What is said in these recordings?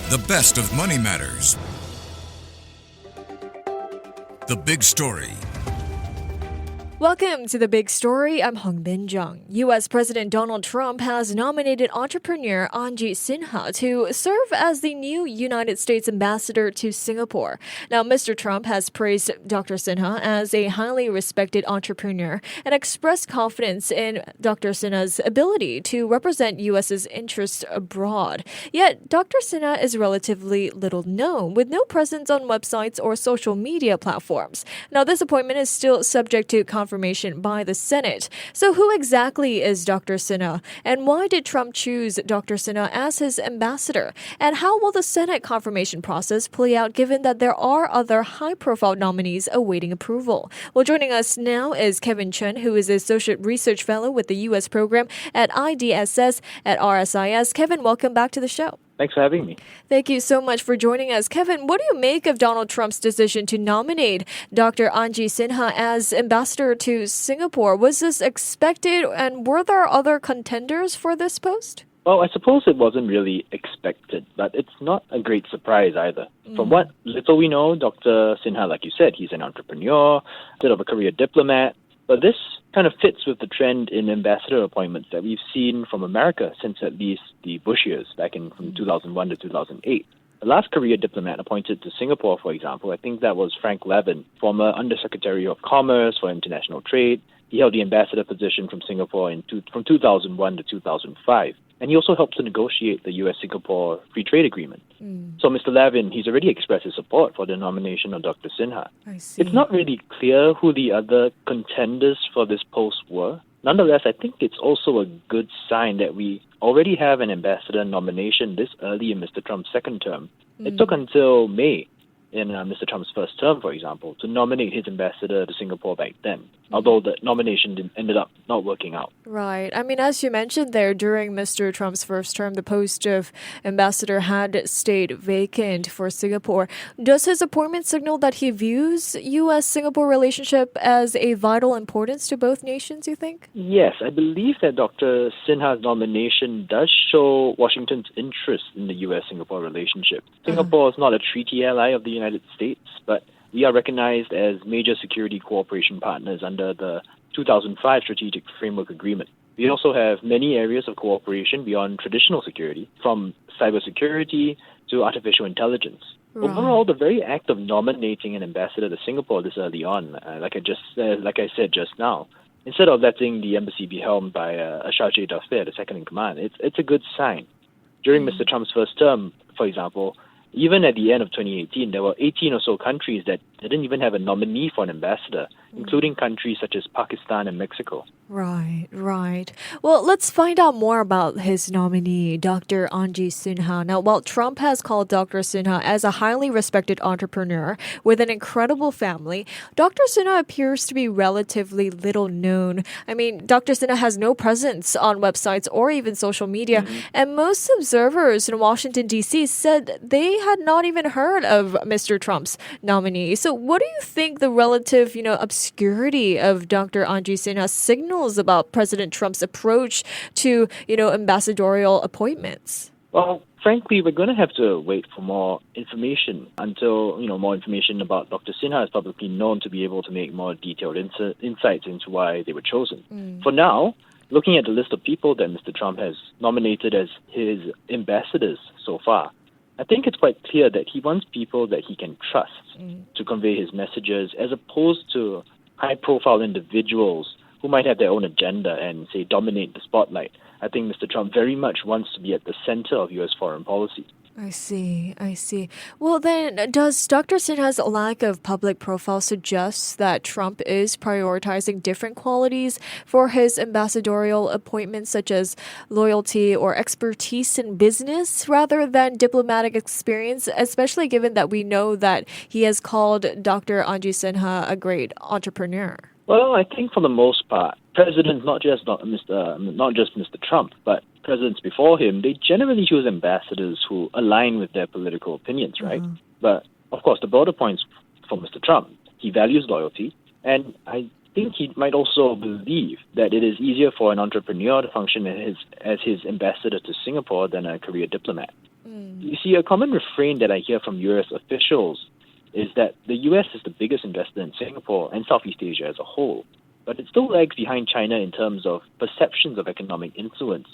The best of Money Matters. The Big Story. Welcome to The Big Story. I'm Hongbin Jeong. U.S. President Donald Trump has nominated entrepreneur Anji Sinha to serve as the new United States ambassador to Singapore. Now, Mr. Trump has praised Dr. Sinha as a highly respected entrepreneur and expressed confidence in Dr. Sinha's ability to represent U.S.'s interests abroad. Yet, Dr. Sinha is relatively little known, with no presence on websites or social media platforms. Now, this appointment is still subject to confirmation by the Senate. So who exactly is Dr. Sinha? And why did Trump choose Dr. Sinha as his ambassador? And how will the Senate confirmation process play out given that there are other high-profile nominees awaiting approval? Well, joining us now is Kevin Chen, who is Associate Research Fellow with the U.S. program at IDSS at RSIS. Kevin, welcome back to the show. Thanks for having me. Thank you so much for joining us. Kevin, what do you make of Donald Trump's decision to nominate Dr. Anji Sinha as ambassador to Singapore? Was this expected, and were there other contenders for this post? Well, I suppose it wasn't really expected, but it's not a great surprise either. From what little we know, Dr. Sinha, like you said, he's an entrepreneur, a bit of a career diplomat, but this kind of fits with the trend in ambassador appointments that we've seen from America since at least the Bush years, back in from 2001 to 2008. The last career diplomat appointed to Singapore, for example, I think that was Frank Levin, former Undersecretary of Commerce for International Trade. He held the ambassador position from Singapore from 2001 to 2005. And he also helped to negotiate the U.S.-Singapore Free Trade Agreement. So Mr. Levin, he's already expressed his support for the nomination of Dr. Sinha. I see. It's not really clear who the other contenders for this post were. Nonetheless, I think it's also a good sign that we already have an ambassador nomination this early in Mr. Trump's second term. It took until May in Mr. Trump's first term, for example, to nominate his ambassador to Singapore back then, although the nomination ended up not working out. Right. I mean, as you mentioned there, during Mr. Trump's first term, the post of ambassador had stayed vacant for Singapore. Does his appointment signal that he views U.S.-Singapore relationship as a vital importance to both nations, you think? Yes, I believe that Dr. Sinha's nomination does show Washington's interest in the U.S.-Singapore relationship. Singapore is not a treaty ally of the United States, but we are recognized as major security cooperation partners under the 2005 Strategic Framework Agreement. We also have many areas of cooperation beyond traditional security, from cybersecurity to artificial intelligence. Right. Overall, the very act of nominating an ambassador to Singapore this early on, like I said just now, instead of letting the embassy be helmed by a charge d'affaires, the second in command, it's a good sign. During Mr. Trump's first term, for example, even at the end of 2018, there were 18 or so countries that didn't even have a nominee for an ambassador, including countries such as Pakistan and Mexico. Right. Well, let's find out more about his nominee, Dr. Anji Sinha. Now, while Trump has called Dr. Sinha as a highly respected entrepreneur with an incredible family, Dr. Sinha appears to be relatively little known. I mean, Dr. Sinha has no presence on websites or even social media, and most observers in Washington, D.C. said they had not even heard of Mr. Trump's nominee. So what do you think the relative, obscurity of Dr. Anji Sinha signals about President Trump's approach to, ambassadorial appointments? Well, frankly, we're going to have to wait for more information until, more information about Dr. Sinha is publicly known to be able to make more detailed insights into why they were chosen. For now, looking at the list of people that Mr. Trump has nominated as his ambassadors so far, I think it's quite clear that he wants people that he can trust to convey his messages, as opposed to high-profile individuals who might have their own agenda and, say, dominate the spotlight. I think Mr. Trump very much wants to be at the center of U.S. foreign policy. I see. Well, then, does Dr. Sinha's lack of public profile suggest that Trump is prioritizing different qualities for his ambassadorial appointments, such as loyalty or expertise in business, rather than diplomatic experience, especially given that we know that he has called Dr. Anji Sinha a great entrepreneur? Well, I think for the most part, presidents, not just Mr. Trump, but presidents before him, they generally choose ambassadors who align with their political opinions, right? But, of course, the broader points for Mr. Trump, he values loyalty, and I think he might also believe that it is easier for an entrepreneur to function as his ambassador to Singapore than a career diplomat. You see, a common refrain that I hear from US officials is that the US is the biggest investor in Singapore and Southeast Asia as a whole, but it still lags behind China in terms of perceptions of economic influence,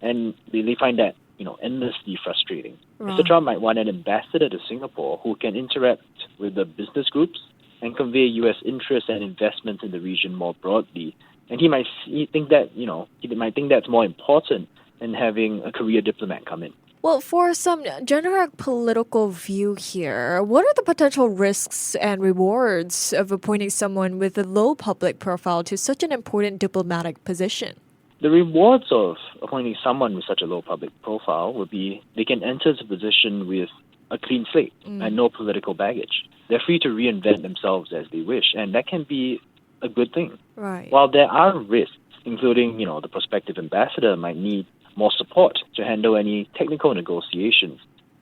and they find that endlessly frustrating. Right. Mr. Trump might want an ambassador to Singapore who can interact with the business groups and convey US interests and investments in the region more broadly. And he might think that's more important than having a career diplomat come in. Well, for some generic political view here, what are the potential risks and rewards of appointing someone with a low public profile to such an important diplomatic position? The rewards of appointing someone with such a low public profile would be they can enter the position with a clean slate and no political baggage. They're free to reinvent themselves as they wish, and that can be a good thing. Right. While there are risks, including, the prospective ambassador might need more support to handle any technical negotiations,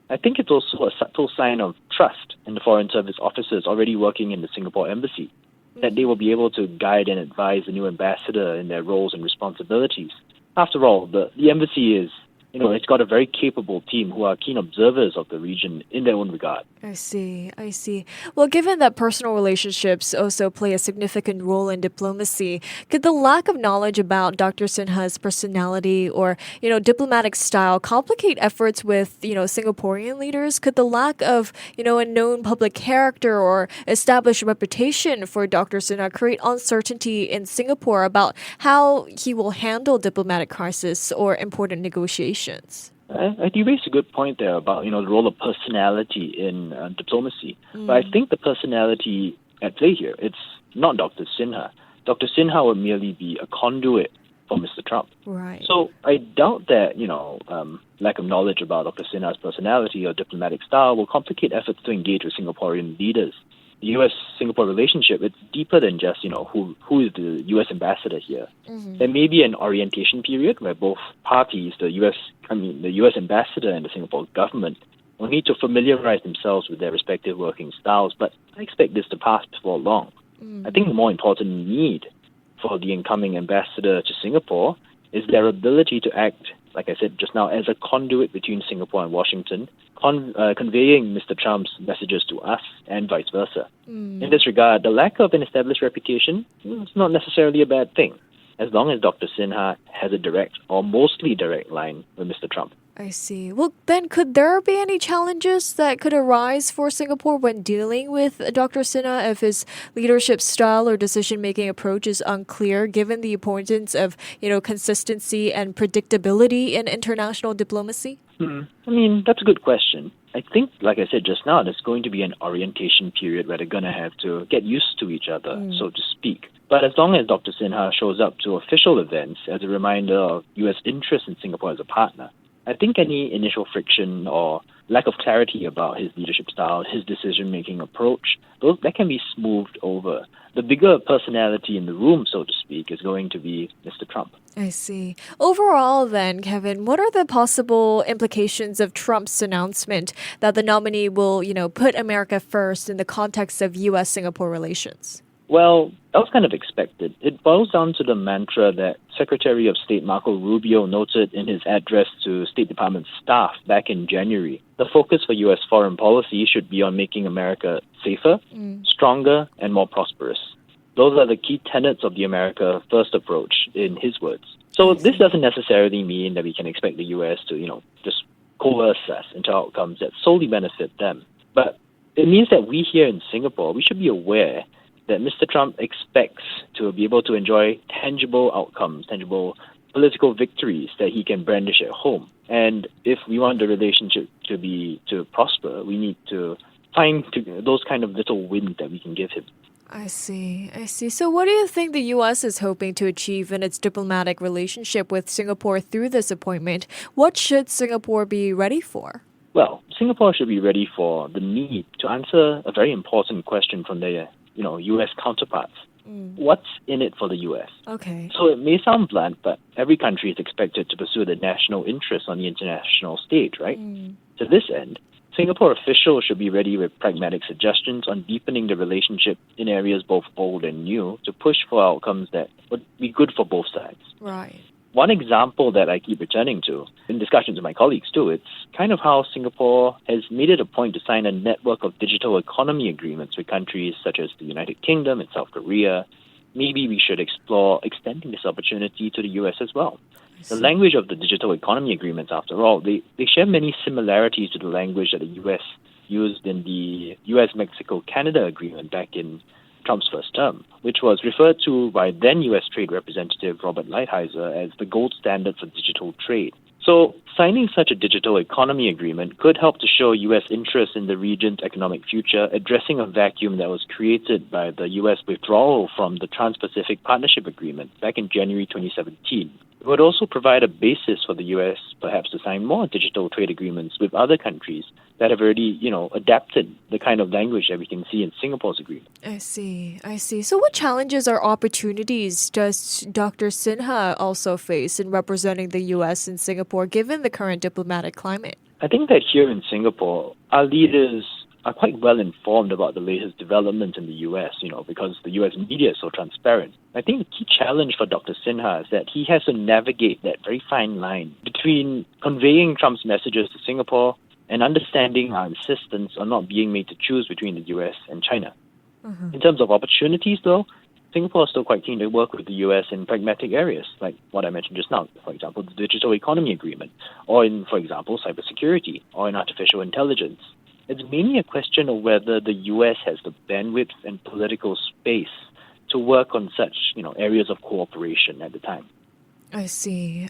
I think it's also a subtle sign of trust in the Foreign Service officers already working in the Singapore embassy, that they will be able to guide and advise the new ambassador in their roles and responsibilities. After all, the embassy is, it's got a very capable team who are keen observers of the region in their own regard. I see. Well, given that personal relationships also play a significant role in diplomacy, could the lack of knowledge about Dr. Sinha's personality or, diplomatic style complicate efforts with, Singaporean leaders? Could the lack of, a known public character or established reputation for Dr. Sinha create uncertainty in Singapore about how he will handle diplomatic crisis or important negotiations? I think you raised a good point there about, the role of personality in diplomacy. But I think the personality at play here, it's not Dr. Sinha. Dr. Sinha would merely be a conduit for Mr. Trump. Right. So I doubt that, lack of knowledge about Dr. Sinha's personality or diplomatic style will complicate efforts to engage with Singaporean leaders. The U.S.-Singapore relationship, it's deeper than just, who is the U.S. ambassador here. There may be an orientation period where both parties, the U.S. ambassador and the Singapore government, will need to familiarize themselves with their respective working styles, but I expect this to pass before long. I think the more important need for the incoming ambassador to Singapore is their ability to act, like I said just now, as a conduit between Singapore and Washington, conveying Mr. Trump's messages to us and vice versa. In this regard, the lack of an established reputation is not necessarily a bad thing, as long as Dr. Sinha has a direct or mostly direct line with Mr. Trump. I see. Well, then could there be any challenges that could arise for Singapore when dealing with Dr. Sinha if his leadership style or decision-making approach is unclear, given the importance of, consistency and predictability in international diplomacy? That's a good question. I think, like I said just now, there's going to be an orientation period where they're going to have to get used to each other, so to speak. But as long as Dr. Sinha shows up to official events as a reminder of U.S. interest in Singapore as a partner, I think any initial friction or lack of clarity about his leadership style, his decision-making approach, that can be smoothed over. The bigger personality in the room, so to speak, is going to be Mr. Trump. I see. Overall, then, Kevin, what are the possible implications of Trump's announcement that the nominee will, put America first in the context of U.S.-Singapore relations? Well, that was kind of expected. It boils down to the mantra that Secretary of State Marco Rubio noted in his address to State Department staff back in January. The focus for U.S. foreign policy should be on making America safer, stronger, and more prosperous. Those are the key tenets of the America First approach, in his words. So this doesn't necessarily mean that we can expect the U.S. to, just coerce us into outcomes that solely benefit them. But it means that we here in Singapore, we should be aware that Mr. Trump expects to be able to enjoy tangible outcomes, tangible political victories that he can brandish at home. And if we want the relationship to prosper, we need to find those kind of little wins that we can give him. I see. So what do you think the U.S. is hoping to achieve in its diplomatic relationship with Singapore through this appointment? What should Singapore be ready for? Well, Singapore should be ready for the need to answer a very important question from their U.S. counterparts. What's in it for the U.S.? Okay. So it may sound blunt, but every country is expected to pursue the national interest on the international stage, right? To this end, Singapore officials should be ready with pragmatic suggestions on deepening the relationship in areas both old and new to push for outcomes that would be good for both sides. Right. one example that I keep returning to in discussions with my colleagues too, it's kind of how Singapore has made it a point to sign a network of digital economy agreements with countries such as the United Kingdom and South Korea. Maybe we should explore extending this opportunity to the US as well. The language of the digital economy agreements, after all, they share many similarities to the language that the US used in the US-Mexico-Canada agreement back in Trump's first term, which was referred to by then U.S. Trade Representative Robert Lighthizer as the gold standard for digital trade. So signing such a digital economy agreement could help to show U.S. interest in the region's economic future, addressing a vacuum that was created by the U.S. withdrawal from the Trans-Pacific Partnership Agreement back in January 2017. It would also provide a basis for the U.S. perhaps to sign more digital trade agreements with other countries that have already, adapted the kind of language that we can see in Singapore's agreement. I see. So what challenges or opportunities does Dr. Sinha also face in representing the U.S. in Singapore, given the current diplomatic climate? I think that here in Singapore, our leaders are quite well informed about the latest developments in the U.S., because the U.S. media is so transparent. I think the key challenge for Dr. Sinha is that he has to navigate that very fine line between conveying Trump's messages to Singapore and understanding our insistence on not being made to choose between the U.S. and China. In terms of opportunities, though, Singapore is still quite keen to work with the U.S. in pragmatic areas, like what I mentioned just now, for example, the Digital Economy Agreement, or in, for example, cybersecurity, or in artificial intelligence. It's mainly a question of whether the U.S. has the bandwidth and political space to work on such, areas of cooperation at the time. I see.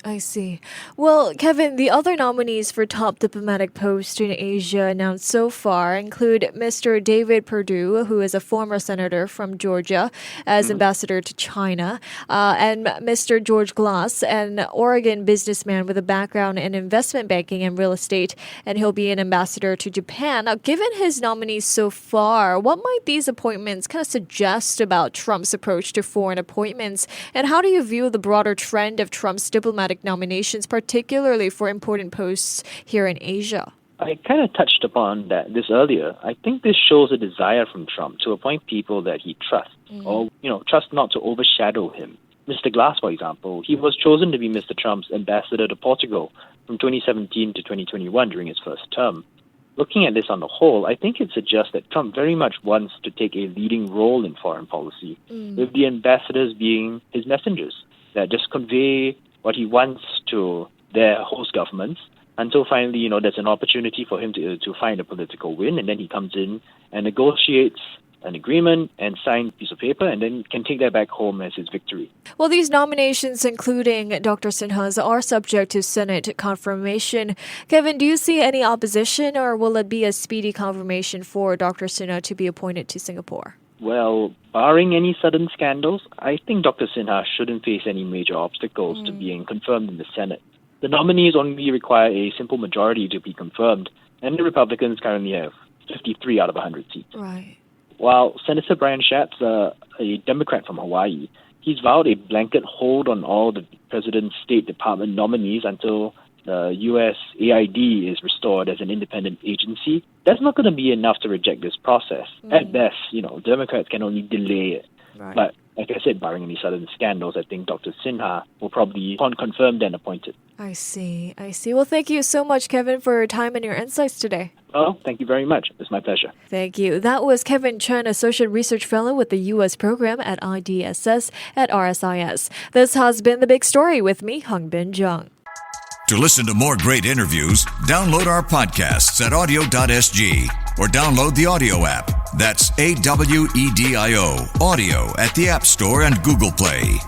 Well, Kevin, the other nominees for top diplomatic post in Asia announced so far include Mr. David Perdue, who is a former senator from Georgia, as ambassador to China, and Mr. George Glass, an Oregon businessman with a background in investment banking and real estate, and he'll be an ambassador to Japan. Now, given his nominees so far, what might these appointments kind of suggest about Trump's approach to foreign appointments, and how do you view the broader trend of Trump's diplomatic nominations, particularly for important posts here in Asia? I kind of touched upon this earlier. I think this shows a desire from Trump to appoint people that he trusts, or, trust not to overshadow him. Mr. Glass, for example, he was chosen to be Mr. Trump's ambassador to Portugal from 2017 to 2021 during his first term. Looking at this on the whole, I think it suggests that Trump very much wants to take a leading role in foreign policy, with the ambassadors being his messengers that just convey what he wants to their host governments until finally, there's an opportunity for him to find a political win, and then he comes in and negotiates an agreement and sign a piece of paper and then can take that back home as his victory. Well, these nominations, including Dr. Sinha's, are subject to Senate confirmation. Kevin, do you see any opposition, or will it be a speedy confirmation for Dr. Sinha to be appointed to Singapore? Well, barring any sudden scandals, I think Dr. Sinha shouldn't face any major obstacles to being confirmed in the Senate. The nominees only require a simple majority to be confirmed, and the Republicans currently have 53 out of 100 seats. Right. While Senator Brian Schatz, a Democrat from Hawaii, he's vowed a blanket hold on all the president's State Department nominees until the U.S. AID is restored as an independent agency. That's not going to be enough to reject this process. At best, Democrats can only delay it. Right. But like I said, barring any sudden scandals, I think Dr. Sinha will probably be confirmed and appointed. I see. Well, thank you so much, Kevin, for your time and your insights today. Oh, thank you very much. It's my pleasure. Thank you. That was Kevin Chen, Associate Research Fellow with the U.S. Program at IDSS at RSIS. This has been The Big Story with me, Hongbin Jeong. To listen to more great interviews, download our podcasts at audio.sg or download the audio app. That's AWEDIO, audio at the App Store and Google Play.